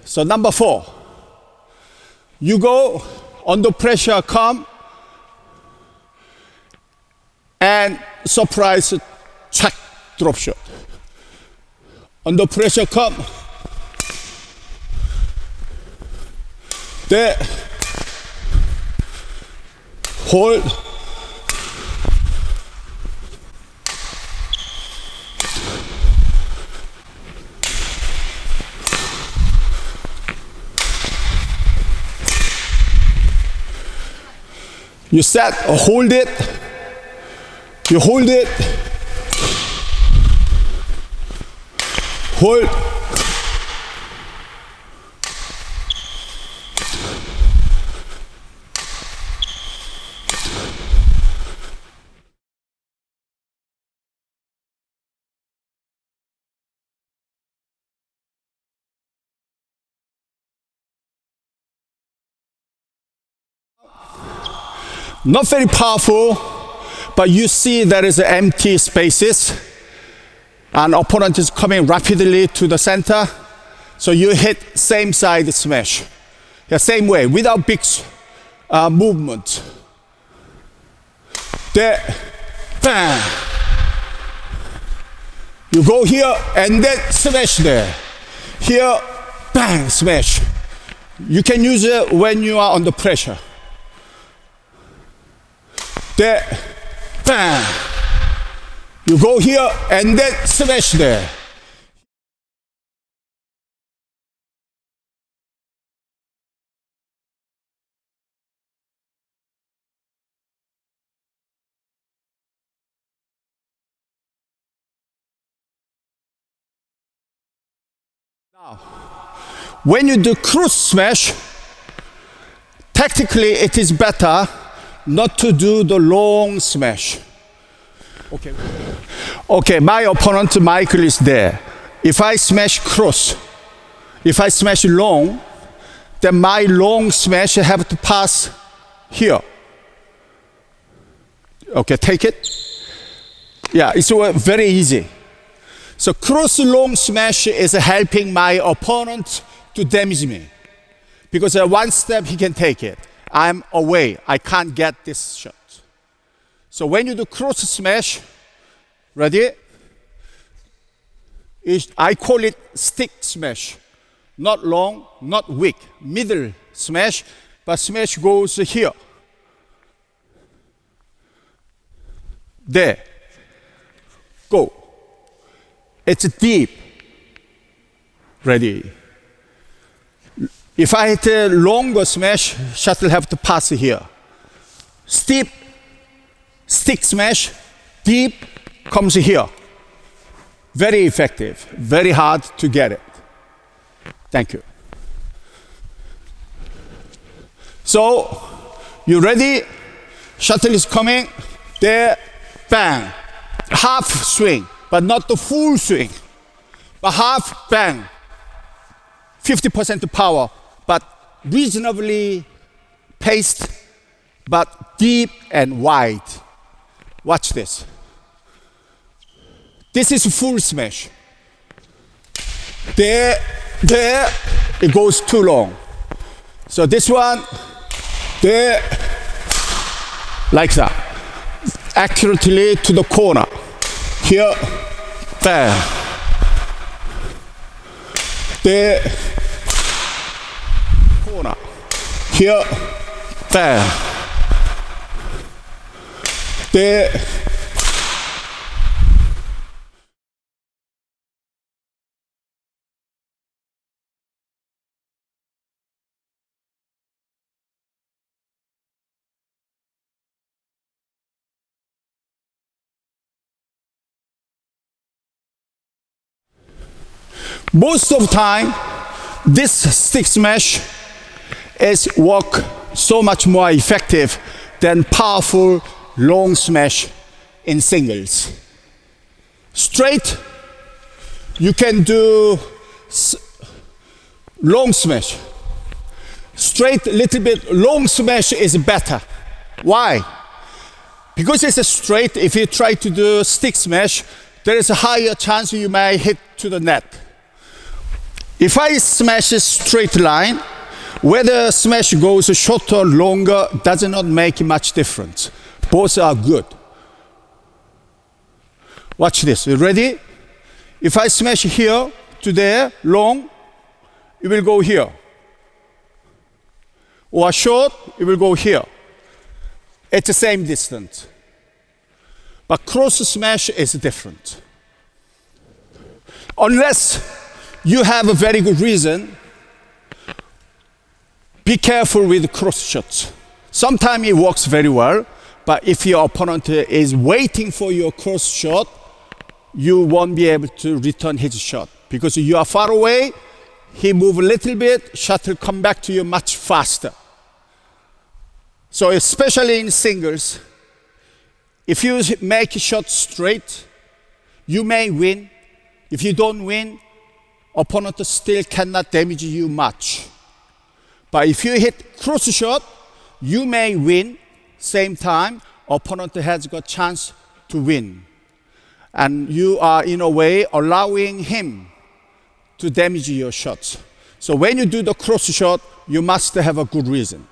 So number 4, you go under pressure, come, and surprise check drop shot. Under pressure, come, there, hold, you set, hold it, you hold it, hold, not very powerful, but you see there is empty spaces and opponent is coming rapidly to the center. So you hit same side smash. Yeah, same way, without big movement. There, bang. You go here and then smash there. Here, bang, smash. You can use it when you are under pressure. There, bang. You go here and then smash there. Now, when you do cross smash, tactically it is better not to do the long smash. Okay, my opponent Michael is there. If I smash cross, if I smash long, then my long smash have to pass here. Okay, take it. Yeah, it's very easy. So cross long smash is helping my opponent to damage me. Because one step he can take it. I'm away, I can't get this shot. So when you do cross smash, ready? I call it stick smash. Not long, not weak, middle smash, but smash goes here. There, go. It's deep, ready. If I hit a longer smash, shuttle have to pass here. Steep, stick smash, deep, comes here. Very effective, very hard to get it. Thank you. So, you ready? Shuttle is coming, there, bang. Half swing, but not the full swing. But half, bang. 50% power, but reasonably paced, but deep and wide. Watch this. This is full smash. There, it goes too long. So this one, there, like that. Accurately to the corner. Here, bang. There, corner. Here, bang. There. Most of the time, this stick smash is work so much more effective than powerful long smash in singles. Straight, you can do long smash. Straight, little bit, long smash is better. Why? Because it's a straight, if you try to do stick smash, there is a higher chance you may hit to the net. If I smash a straight line, whether smash goes shorter or longer does not make much difference. Both are good. Watch this. You ready? If I smash here to there, long, it will go here. Or short, it will go here. At the same distance. But cross smash is different. Unless you have a very good reason, be careful with cross shots. Sometimes it works very well, but if your opponent is waiting for your cross shot, you won't be able to return his shot. Because you are far away, he move a little bit, shot will come back to you much faster. So especially in singles, if you make a shot straight, you may win. If you don't win, opponent still cannot damage you much. But if you hit cross shot, you may win. Same time, opponent has got chance to win. And you are, in a way, allowing him to damage your shots. So when you do the cross shot, you must have a good reason.